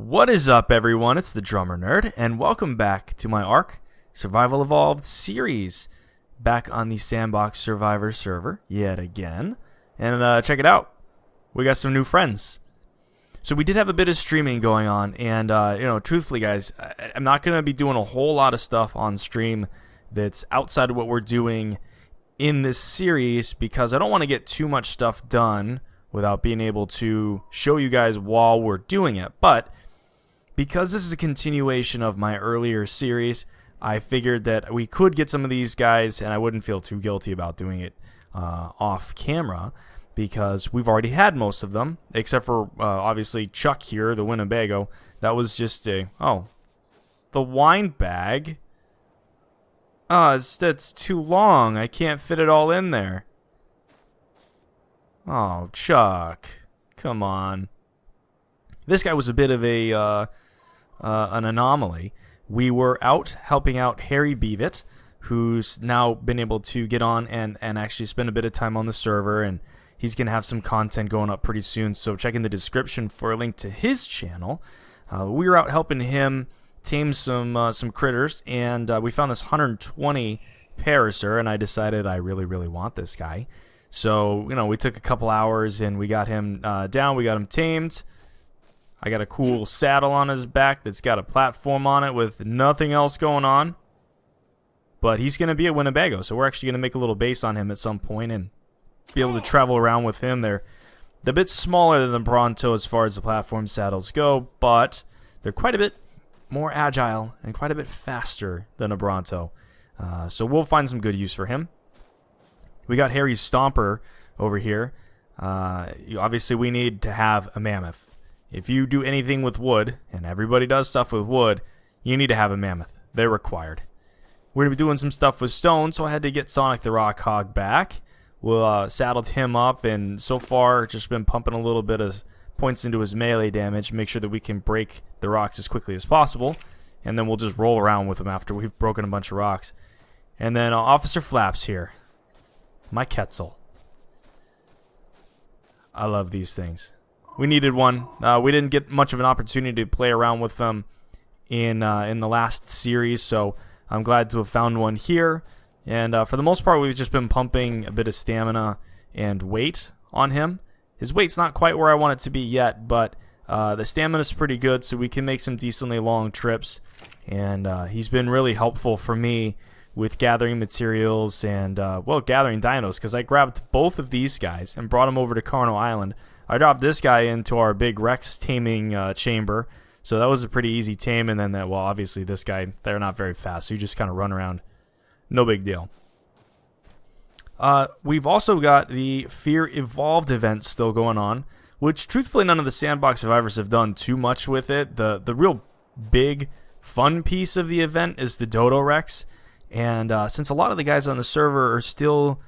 What is up, everyone? It's the Drummer Nerd, and welcome back to my ARK Survival Evolved series. Back on the Sandbox Survivors server yet again, and check it out. We got some new friends. So we did have a bit of streaming going on, and truthfully, guys, I'm not going to be doing a whole lot of stuff on stream that's outside of what we're doing in this series because I don't want to get too much stuff done without being able to show you guys while we're doing it. But because this is a continuation of my earlier series, I figured that we could get some of these guys and I wouldn't feel too guilty about doing it off camera because we've already had most of them, except for obviously Chuck here, the Winnebago. That was just the wine bag. That's too long. I can't fit it all in there. Oh, Chuck. Come on. This guy was a bit of an anomaly. We were out helping out Harry Beavitt, who's now been able to get on and actually spend a bit of time on the server, and he's going to have some content going up pretty soon, so check in the description for a link to his channel. We were out helping him tame some critters, and we found this 120 parasaur, and I decided I really want this guy. So, we took a couple hours, and we got him down, we got him tamed. I got a cool saddle on his back that's got a platform on it with nothing else going on. But he's going to be a Winnebago, so we're actually going to make a little base on him at some point and be able to travel around with him. They're a bit smaller than the Bronto as far as the platform saddles go, but they're quite a bit more agile and quite a bit faster than a Bronto. So we'll find some good use for him. We got Harry's Stomper over here. Obviously, we need to have a mammoth. If you do anything with wood, and everybody does stuff with wood, you need to have a mammoth. They're required. We're going to be doing some stuff with stone, so I had to get Sonic the Rock Hog back. We'll saddled him up, and so far just been pumping a little bit of points into his melee damage, make sure that we can break the rocks as quickly as possible, and then we'll just roll around with him after we've broken a bunch of rocks. And then Officer Flaps here. My Quetzal. I love these things. We needed one. We didn't get much of an opportunity to play around with them in the last series, so I'm glad to have found one here. And for the most part, we've just been pumping a bit of stamina and weight on him. His weight's not quite where I want it to be yet, but the stamina's pretty good, so we can make some decently long trips. And he's been really helpful for me with gathering materials and, gathering dinos, because I grabbed both of these guys and brought them over to Carno Island. I dropped this guy into our big Rex taming chamber, so that was a pretty easy tame, and then obviously this guy, they're not very fast, so you just kind of run around. No big deal. We've also got the Fear Evolved event still going on, which truthfully none of the Sandbox Survivors have done too much with it. The real big fun piece of the event is the Dodo Rex, and since a lot of the guys on the server are still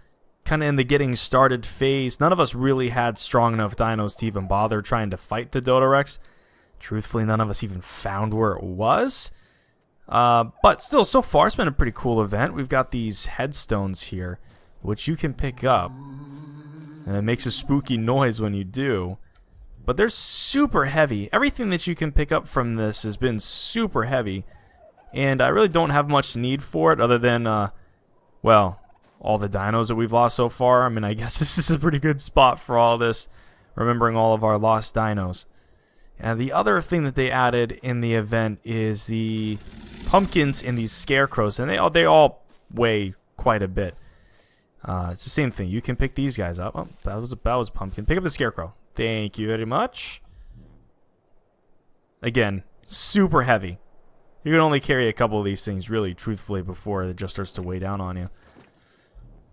kind of in the getting started phase, none of us really had strong enough dinos to even bother trying to fight the Dodo Rex. Truthfully, none of us even found where it was. But still, so far, it's been a pretty cool event. We've got these headstones here, which you can pick up, and it makes a spooky noise when you do. But they're super heavy. Everything that you can pick up from this has been super heavy, and I really don't have much need for it other than, all the dinos that we've lost so far. I mean, I guess this is a pretty good spot for all this, remembering all of our lost dinos. And the other thing that they added in the event is the pumpkins and these scarecrows, and they all weigh quite a bit. It's the same thing. You can pick these guys up. Oh, that was a pumpkin. Pick up the scarecrow. Thank you very much. Again, super heavy. You can only carry a couple of these things, really, truthfully, before it just starts to weigh down on you.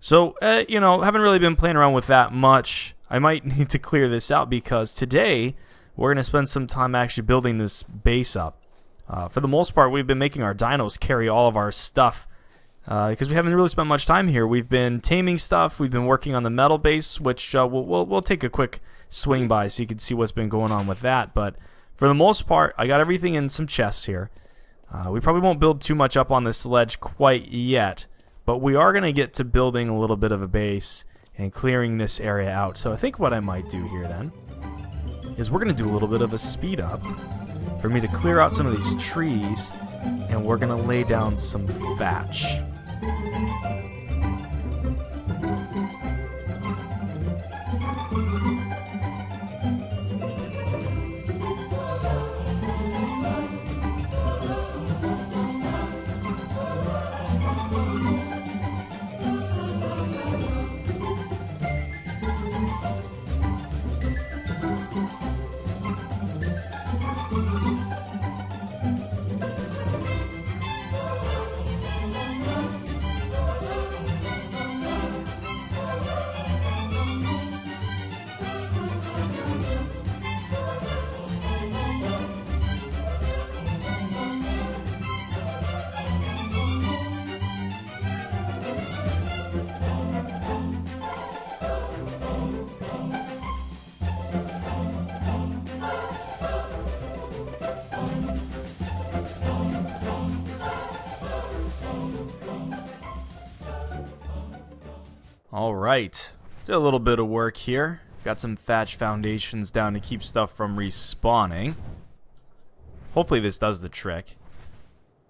So, haven't really been playing around with that much. I might need to clear this out because today we're going to spend some time actually building this base up. For the most part, we've been making our dinos carry all of our stuff because we haven't really spent much time here. We've been taming stuff. We've been working on the metal base, which we'll take a quick swing by so you can see what's been going on with that. But for the most part, I got everything in some chests here. We probably won't build too much up on this ledge quite yet, but we are going to get to building a little bit of a base and clearing this area out. So I think what I might do here then is we're going to do a little bit of a speed up for me to clear out some of these trees, and we're going to lay down some thatch. Alright, did a little bit of work here. Got some thatch foundations down to keep stuff from respawning. Hopefully this does the trick.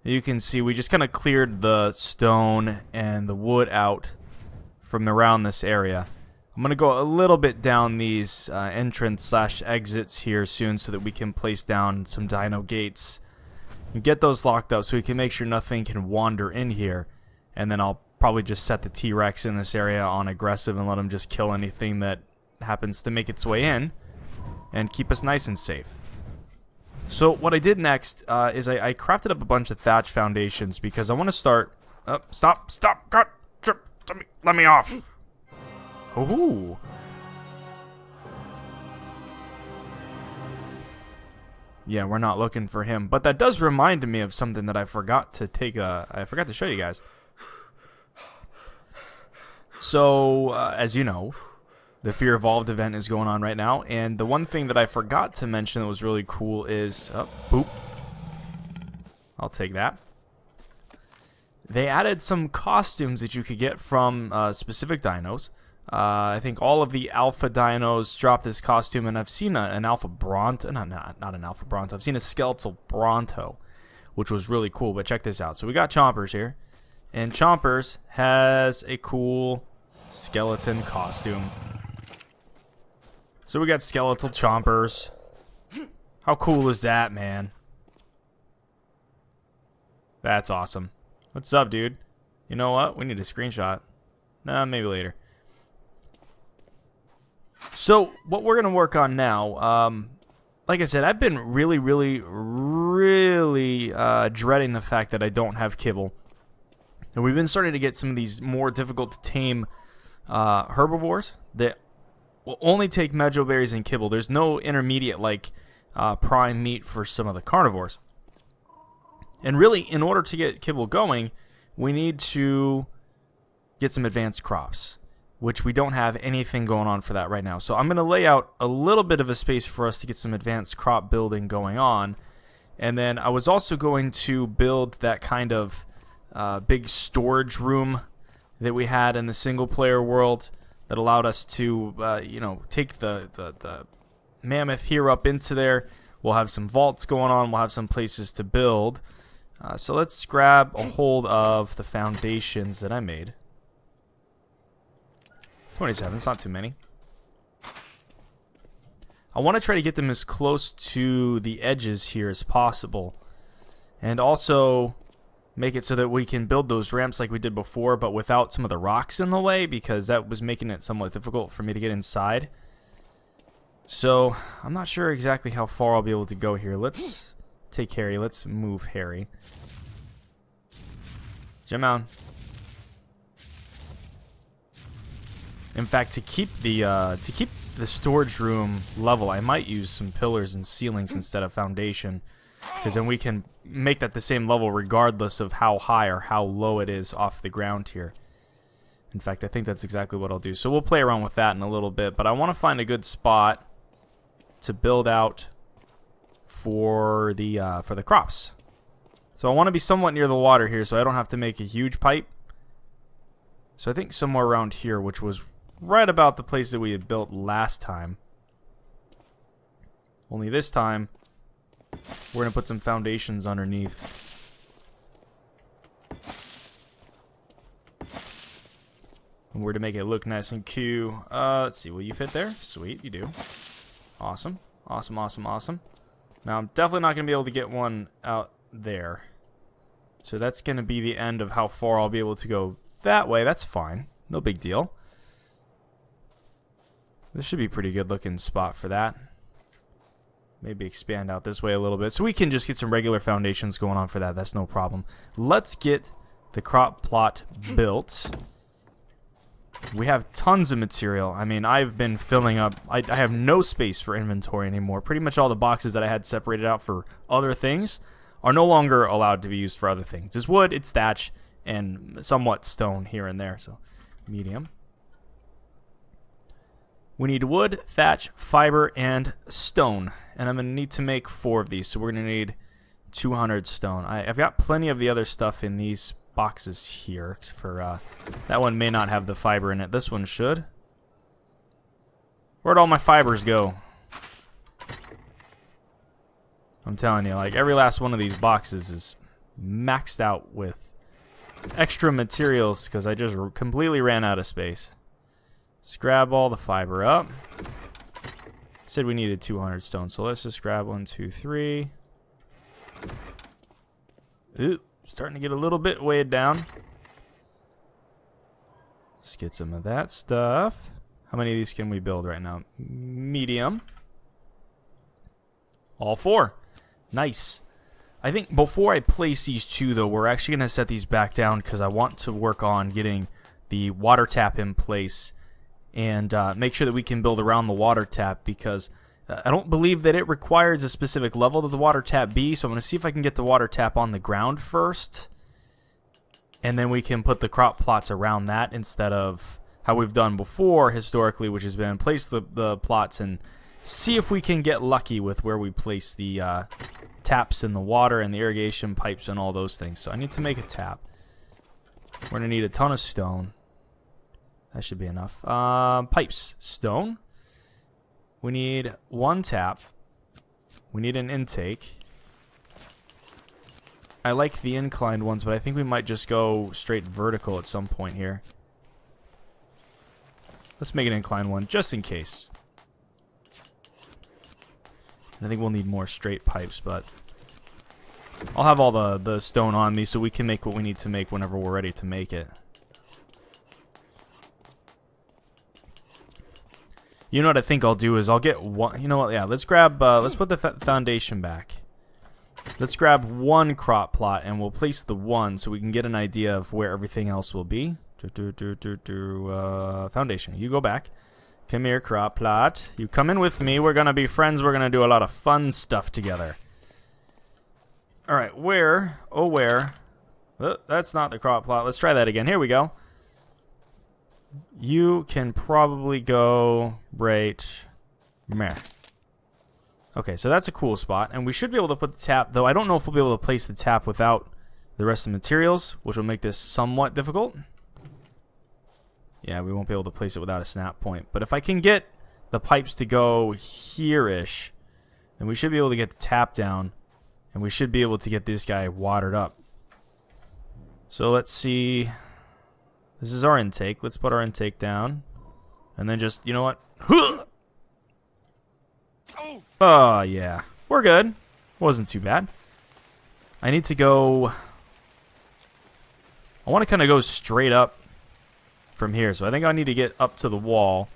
You can see we just kind of cleared the stone and the wood out from around this area. I'm going to go a little bit down these entrance/exits here soon so that we can place down some dino gates and get those locked up so we can make sure nothing can wander in here. And then I'll probably just set the T-Rex in this area on aggressive and let him just kill anything that happens to make its way in and keep us nice and safe. So what I did next is I crafted up a bunch of thatch foundations because I want to start... Stop! God! Let me off! Ooh! Yeah, we're not looking for him, but that does remind me of something that I forgot to show you guys. So, as you know, the Fear Evolved event is going on right now, and the one thing that I forgot to mention that was really cool is... boop. I'll take that. They added some costumes that you could get from specific dinos. I think all of the alpha dinos dropped this costume, and I've seen an alpha bronto... not an alpha bronto. I've seen a skeletal bronto, which was really cool, but check this out. So we got Chompers here, and Chompers has a cool... skeleton costume. So we got skeletal Chompers. How cool is that, man? That's awesome. What's up, dude? You know what? We need a screenshot. Nah, maybe later. So what we're gonna work on now, like I said, I've been really dreading the fact that I don't have kibble, and we've been starting to get some of these more difficult to tame herbivores that will only take mejoberries and kibble. There's no intermediate like prime meat for some of the carnivores. And really, in order to get kibble going, we need to get some advanced crops, which we don't have anything going on for that right now. So I'm going to lay out a little bit of a space for us to get some advanced crop building going on. And then I was also going to build that kind of big storage room that we had in the single-player world that allowed us to, take the mammoth here up into there. We'll have some vaults going on. We'll have some places to build. So let's grab a hold of the foundations that I made. 27, it's not too many. I want to try to get them as close to the edges here as possible. And also make it so that we can build those ramps like we did before, but without some of the rocks in the way, because that was making it somewhat difficult for me to get inside. So I'm not sure exactly how far I'll be able to go here. Let's take Harry. Let's move Harry. Jump down. In fact, to keep the storage room level, I might use some pillars and ceilings instead of foundation, because then we can make that the same level regardless of how high or how low it is off the ground here. In fact, I think that's exactly what I'll do. So we'll play around with that in a little bit, but I want to find a good spot to build out for the crops. So I want to be somewhat near the water here, so I don't have to make a huge pipe. So I think somewhere around here, which was right about the place that we had built last time. Only this time, We're going to put some foundations underneath. And we're to make it look nice and cute. Let's see, will you fit there? Sweet, you do. Awesome. Awesome, awesome, awesome. Now, I'm definitely not going to be able to get one out there. So that's going to be the end of how far I'll be able to go that way. That's fine. No big deal. This should be a pretty good looking spot for that. Maybe expand out this way a little bit. So we can just get some regular foundations going on for that. That's no problem. Let's get the crop plot built. We have tons of material. I mean, I've been filling up. I have no space for inventory anymore. Pretty much all the boxes that I had separated out for other things are no longer allowed to be used for other things. It's wood, it's thatch, and somewhat stone here and there. So, medium. We need wood, thatch, fiber, and stone. And I'm going to need to make 4 of these. So we're going to need 200 stone. I've got plenty of the other stuff in these boxes here. For that one may not have the fiber in it. This one should. Where'd all my fibers go? I'm telling you, like, every last one of these boxes is maxed out with extra materials because I just completely ran out of space. Let's grab all the fiber up. Said we needed 200 stone, so let's just grab 1, 2, 3. Ooh, starting to get a little bit weighed down. Let's get some of that stuff. How many of these can we build right now? Medium. All 4. Nice. I think before I place these 2, though, we're actually going to set these back down because I want to work on getting the water tap in place and make sure that we can build around the water tap because I don't believe that it requires a specific level that the water tap be, so I'm going to see if I can get the water tap on the ground first, and then we can put the crop plots around that instead of how we've done before historically, which has been place the plots and see if we can get lucky with where we place the taps in the water and the irrigation pipes and all those things. So I need to make a tap. We're going to need a ton of stone. That should be enough. Pipes. Stone. We need 1 tap. We need an intake. I like the inclined ones, but I think we might just go straight vertical at some point here. Let's make an inclined one, just in case. I think we'll need more straight pipes, but I'll have all the stone on me so we can make what we need to make whenever we're ready to make it. You know what I think I'll do is I'll get one. You know what? Yeah, let's grab. Let's put the foundation back. Let's grab 1 crop plot and we'll place the 1 so we can get an idea of where everything else will be. Foundation. You go back. Come here, crop plot. You come in with me. We're gonna be friends. We're gonna do a lot of fun stuff together. All right, where? Oh, where? That's not the crop plot. Let's try that again. Here we go. You can probably go right there. Okay, so that's a cool spot, and we should be able to put the tap, though I don't know if we'll be able to place the tap without the rest of the materials, which will make this somewhat difficult. Yeah, we won't be able to place it without a snap point, but if I can get the pipes to go here-ish, then we should be able to get the tap down, and we should be able to get this guy watered up. So let's see. This is our intake. Let's put our intake down. And then just, you know what? Oh, yeah. We're good. Wasn't too bad. I need to go... I want to kind of go straight up from here. So I think I need to get up to the wall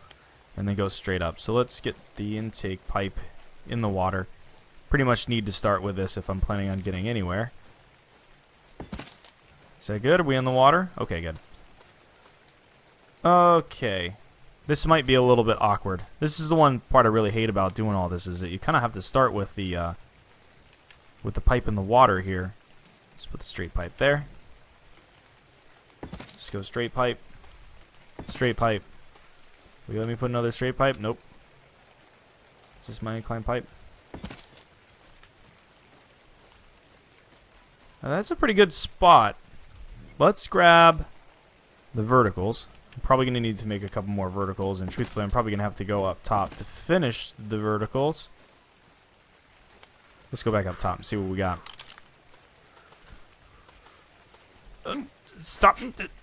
and then go straight up. So let's get the intake pipe in the water. Pretty much need to start with this if I'm planning on getting anywhere. Is that good? Are we in the water? Okay, good. Okay. This might be a little bit awkward. This is the one part I really hate about doing all this, is that you kind of have to start with the pipe in the water here. Let's put the straight pipe there. Just go straight pipe. Straight pipe. Will you let me put another straight pipe? Nope. Is this my inclined pipe? Now that's a pretty good spot. Let's grab the verticals. I'm probably going to need to make a couple more verticals, and truthfully I'm probably going to have to go up top to finish the verticals. Let's go back up top and see what we got. Stop.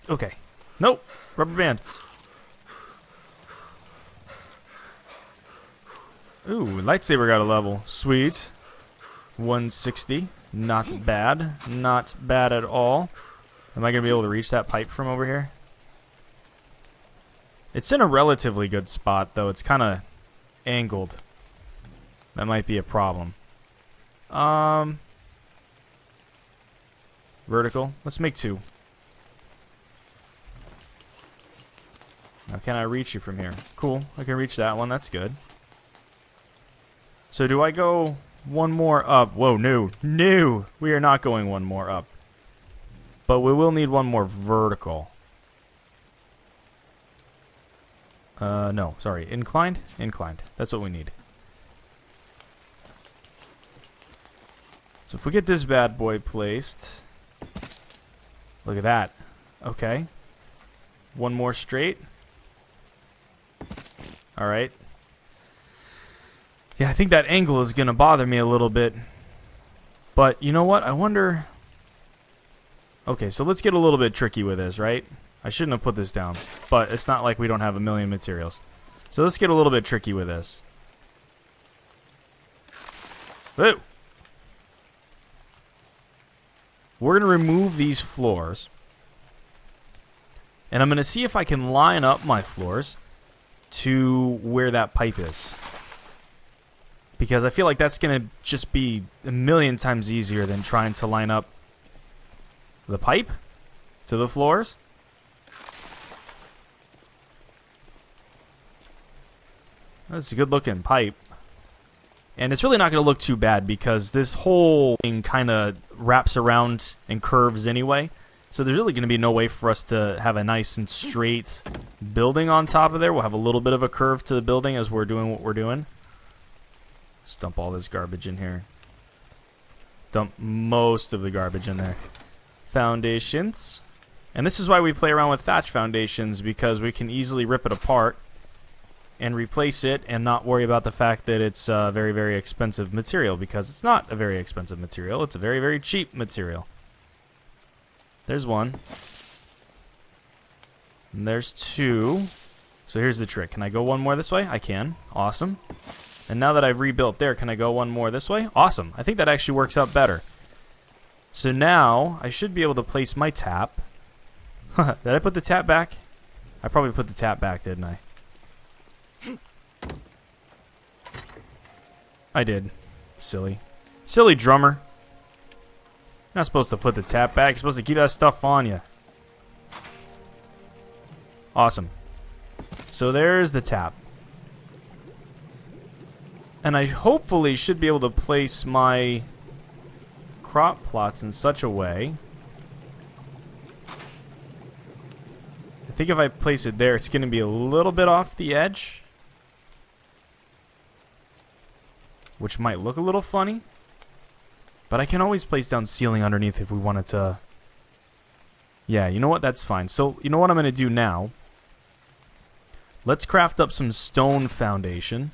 Okay. Nope. Rubber band. Ooh, lightsaber got a level. Sweet. 160. Not bad. Not bad at all. Am I going to be able to reach that pipe from over here? It's in a relatively good spot, though. It's kind of angled. That might be a problem. Vertical. Let's make 2. Now, can I reach you from here? Cool. I can reach that one. That's good. So, do I go one more up? Whoa, no. No! We are not going one more up. But we will need one more vertical. No. Sorry. Inclined? Inclined. That's what we need. So, if we get this bad boy placed... Look at that. Okay. One more straight. Alright. Yeah, I think that angle is going to bother me a little bit. But, you know what? I wonder... Okay, so let's get a little bit tricky with this, right? I shouldn't have put this down. But it's not like we don't have a million materials. So let's get a little bit tricky with this. Whoa! We're going to remove these floors. And I'm going to see if I can line up my floors to where that pipe is. Because I feel like that's going to just be a million times easier than trying to line up the pipe to the floors. That's a good looking pipe. And it's really not going to look too bad because this whole thing kind of wraps around and curves anyway. So there's really going to be no way for us to have a nice and straight building on top of there. We'll have a little bit of a curve to the building as we're doing what we're doing. Let's dump all this garbage in here. Dump most of the garbage in there. Foundations. And this is why we play around with thatch foundations, because we can easily rip it apart and replace it and not worry about the fact that it's a very, very expensive material, because it's not a very expensive material. It's a very, very cheap material. There's one. And there's 2. So here's the trick. Can I go one more this way? I can. Awesome. And now that I've rebuilt there, can I go one more this way? Awesome. I think that actually works out better. So now I should be able to place my tap. Did I put the tap back? I probably put the tap back, didn't I? I did. Silly. Silly drummer. You're not supposed to put the tap back. You're supposed to keep that stuff on you. Awesome. So there's the tap. And I hopefully should be able to place my crop plots in such a way. I think if I place it there, it's going to be a little bit off the edge, which might look a little funny. But I can always place down ceiling underneath if we wanted to. Yeah, you know what? That's fine. So, you know what I'm going to do now? Let's craft up some stone foundation.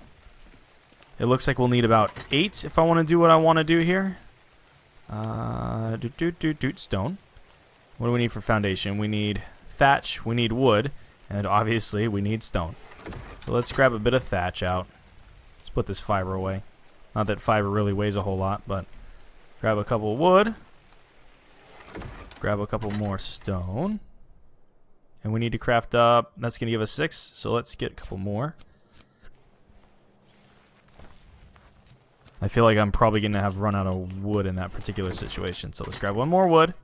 It looks like we'll need about 8 if I want to do what I want to do here. Stone. What do we need for foundation? We need thatch, we need wood, and obviously we need stone. So let's grab a bit of thatch out. Let's put this fiber away. Not that fiber really weighs a whole lot, but grab a couple of wood. Grab a couple more stone. And we need to craft up, that's going to give us 6, so let's get a couple more. I feel like I'm probably going to have run out of wood in that particular situation. So let's grab one more wood.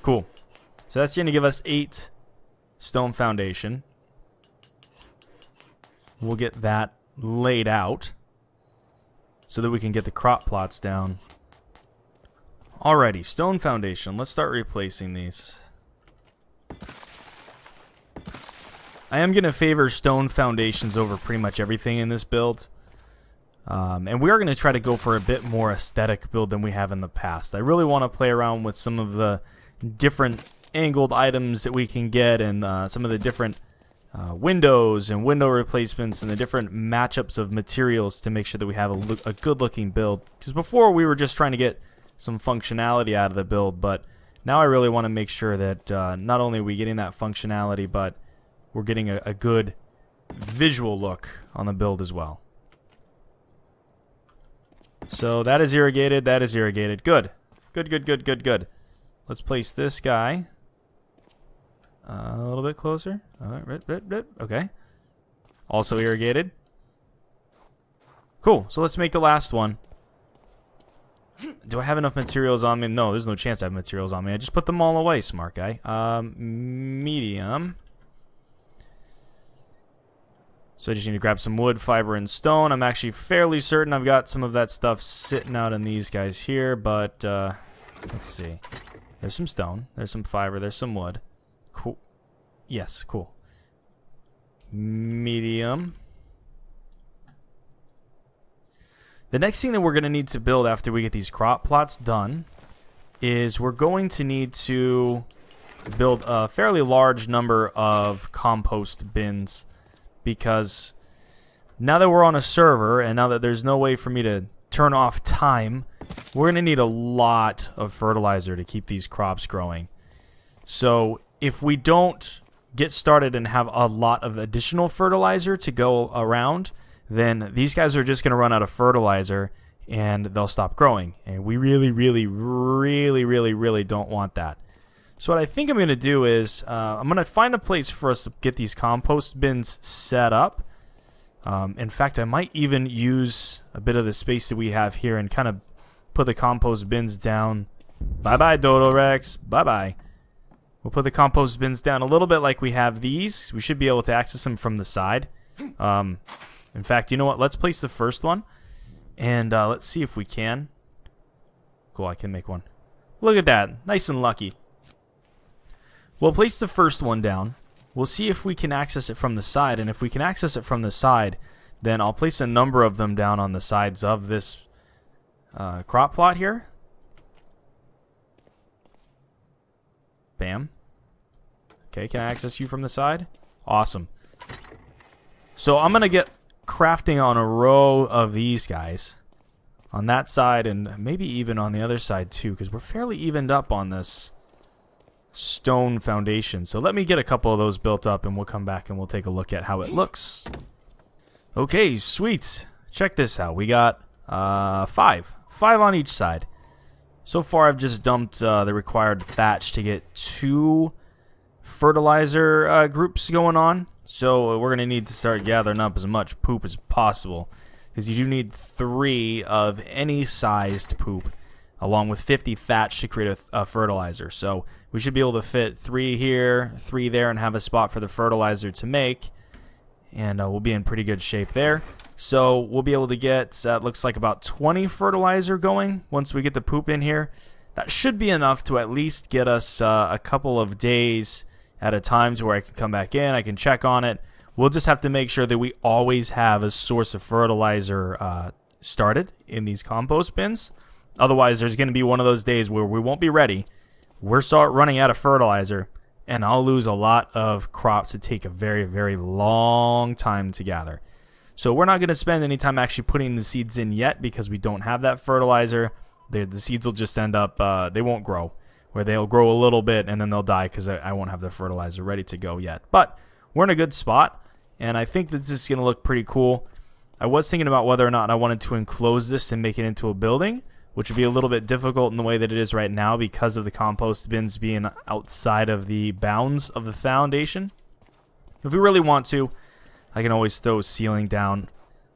Cool. So that's going to give us 8 stone foundation. We'll get that laid out so that we can get the crop plots down. Alrighty, stone foundation. Let's start replacing these. I am going to favor stone foundations over pretty much everything in this build. And we are going to try to go for a bit more aesthetic build than we have in the past. I really want to play around with some of the different angled items that we can get and some of the different windows and window replacements and the different matchups of materials to make sure that we have a good looking build. Because before we were just trying to get some functionality out of the build, but now I really want to make sure that not only are we getting that functionality, but we're getting a good visual look on the build as well. So that is irrigated, that is irrigated. Good. Good, good, good, good, good. Let's place this guy a little bit closer. All right, okay. Also irrigated. Cool, so let's make the last one. Do I have enough materials on me? No, there's no chance I have materials on me. I just put them all away, smart guy. Medium. So I just need to grab some wood, fiber, and stone. I'm actually fairly certain I've got some of that stuff sitting out in these guys here, but let's see. There's some stone, there's some fiber, there's some wood. Cool. Yes, cool. Medium. The next thing that we're going to need to build after we get these crop plots done is we're going to need to build a fairly large number of compost bins, because now that we're on a server and now that there's no way for me to turn off time, we're going to need a lot of fertilizer to keep these crops growing. So if we don't get started and have a lot of additional fertilizer to go around, then these guys are just going to run out of fertilizer and they'll stop growing. And we really, really, really, really, really don't want that. So what I think I'm going to do is I'm going to find a place for us to get these compost bins set up. In fact, I might even use a bit of the space that we have here and kind of put the compost bins down. Bye-bye, Dodo Rex. Bye-bye. We'll put the compost bins down a little bit like we have these. We should be able to access them from the side. In fact, you know what? Let's place the first one. And let's see if we can. Cool, I can make one. Look at that. Nice and lucky. We'll place the first one down. We'll see if we can access it from the side. And if we can access it from the side, then I'll place a number of them down on the sides of this crop plot here. Bam. Okay, can I access you from the side? Awesome. So I'm going to get crafting on a row of these guys on that side and maybe even on the other side too, because we're fairly evened up on this stone foundation. So let me get a couple of those built up and we'll come back and we'll take a look at how it looks. Okay, sweet. Check this out. We got five on each side. So far I've just dumped the required thatch to get 2 fertilizer groups going on. So we're going to need to start gathering up as much poop as possible, because you do need 3 of any sized poop along with 50 thatch to create a fertilizer. So we should be able to fit 3 here, 3 there, and have a spot for the fertilizer to make. And we'll be in pretty good shape there. So we'll be able to get, looks like about 20 fertilizer going once we get the poop in here. That should be enough to at least get us a couple of days at a time to where I can come back in, I can check on it. We'll just have to make sure that we always have a source of fertilizer started in these compost bins. Otherwise, there's going to be one of those days where we won't be ready. We'll start running out of fertilizer, and I'll lose a lot of crops that take a very, very long time to gather. So we're not going to spend any time actually putting the seeds in yet because we don't have that fertilizer. The seeds will just end up, they won't grow. Where they'll grow a little bit and then they'll die because I won't have the fertilizer ready to go yet. But we're in a good spot, and I think that this is going to look pretty cool. I was thinking about whether or not I wanted to enclose this and make it into a building, which would be a little bit difficult in the way that it is right now because of the compost bins being outside of the bounds of the foundation. If we really want to, I can always throw ceiling down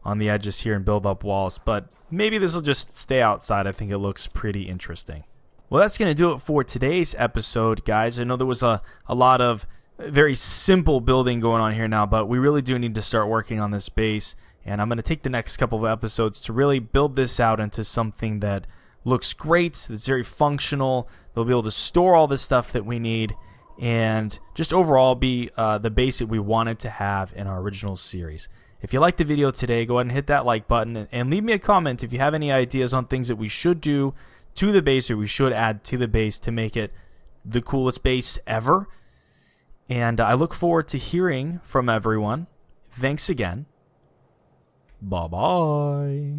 on the edges here and build up walls, but maybe this will just stay outside. I think it looks pretty interesting. Well, that's going to do it for today's episode, guys. I know there was a lot of very simple building going on here now, but we really do need to start working on this base, and I'm going to take the next couple of episodes to really build this out into something that looks great, that's very functional. They'll be able to store all the stuff that we need, and just overall be the base that we wanted to have in our original series. If you liked the video today, go ahead and hit that like button, and leave me a comment if you have any ideas on things that we should do to the base or we should add to the base to make it the coolest base ever. And I look forward to hearing from everyone. Thanks again. Bye-bye.